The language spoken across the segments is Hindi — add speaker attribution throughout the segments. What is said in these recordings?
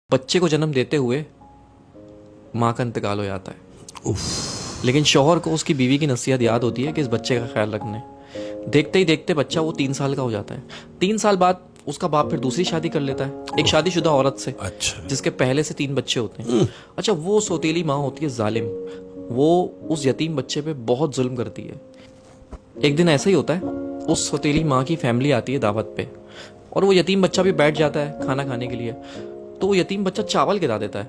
Speaker 1: बच्चे को जन्म देते हुए माँ का इंतकाल हो जाता है। लेकिन शौहर को उसकी बीवी की नसीहत याद होती है कि इस बच्चे का ख्याल रखने। देखते ही देखते बच्चा वो 3 साल का हो जाता है। 3 साल बाद उसका बाप फिर दूसरी शादी कर लेता है एक शादीशुदा औरत से,
Speaker 2: अच्छा।
Speaker 1: जिसके पहले से 3 बच्चे होते हैं। अच्छा, वो सौतेली माँ होती है जालिम। वो उस यतीम बच्चे पे बहुत जुल्म करती है। एक दिन ऐसा ही होता है, उस सौतेली माँ की फैमिली आती है दावत पे और वो यतीम बच्चा भी बैठ जाता है खाना खाने के लिए। तो वो यतीम बच्चा चावल गिरा देता है,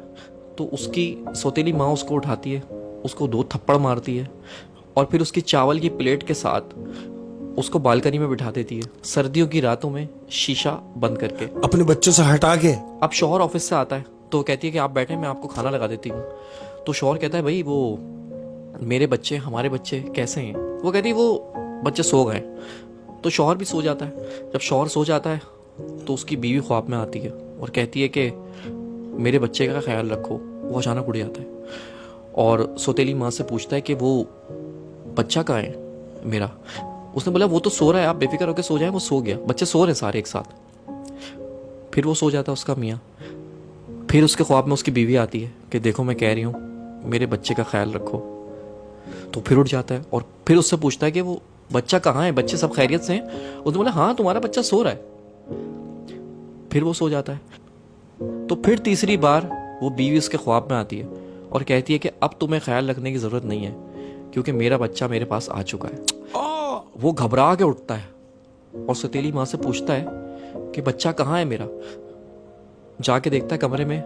Speaker 1: तो उसकी सौतेली माँ उसको उठाती है, उसको 2 थप्पड़ मारती है और फिर उसकी चावल की प्लेट के साथ उसको बालकनी में बिठा देती है, सर्दियों की रातों में शीशा बंद करके।
Speaker 2: अपने बच्चों से हटा के।
Speaker 1: अब शौहर ऑफिस से आता है तो कहती है कि आप बैठे, मैं आपको खाना लगा देती हूँ। तो शौहर कहता है, भाई वो मेरे बच्चे, हमारे बच्चे कैसे हैं? वो कहती है वो बच्चे सो गए। तो शौहर भी सो जाता है। जब शौहर सो जाता है तो उसकी बीवी ख्वाब में आती है और कहती है कि मेरे बच्चे का ख्याल रखो। वो अचानक उड़ जाता है और सौतेली माँ से पूछता है कि वो बच्चा कहाँ है मेरा? उसने बोला वो तो सो रहा है, आप बेफिक्र होकर सो जाएं। वो सो गया, बच्चे सो रहे हैं सारे एक साथ। फिर वो सो जाता है उसका मियाँ। फिर उसके ख्वाब में उसकी बीवी आती है कि देखो मैं कह रही हूँ मेरे बच्चे का ख्याल रखो। तो फिर उठ जाता है और फिर उससे पूछता है कि वो बच्चा कहाँ है, बच्चे सब खैरियत से हैं? उसने बोला हाँ, तुम्हारा बच्चा सो रहा है। फिर वो सो जाता है। तो फिर तीसरी बार वो बीवी उसके ख्वाब में आती है और कहती है कि अब तुम्हें ख्याल रखने की जरूरत नहीं है क्योंकि मेरा बच्चा मेरे पास आ चुका है। वो घबरा के उठता है और सौतेली माँ से पूछता है कि बच्चा कहाँ है मेरा? जाके देखता है कमरे में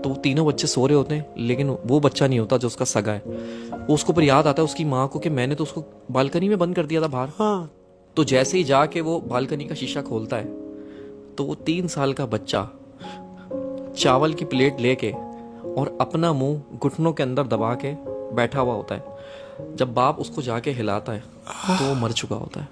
Speaker 1: तो तीनों बच्चे सो रहे होते हैं, लेकिन वो बच्चा नहीं होता जो उसका सगा है। वो उसको पर याद आता है उसकी माँ को कि मैंने तो उसको बालकनी में बंद कर दिया था बाहर।
Speaker 2: हाँ।
Speaker 1: तो जैसे ही जाके वो बालकनी का शीशा खोलता है तो वो 3 साल का बच्चा चावल की प्लेट लेके और अपना मुंह घुटनों के अंदर दबा के बैठा हुआ होता है। जब बाप उसको जाके हिलाता है तो वो मर चुका होता है।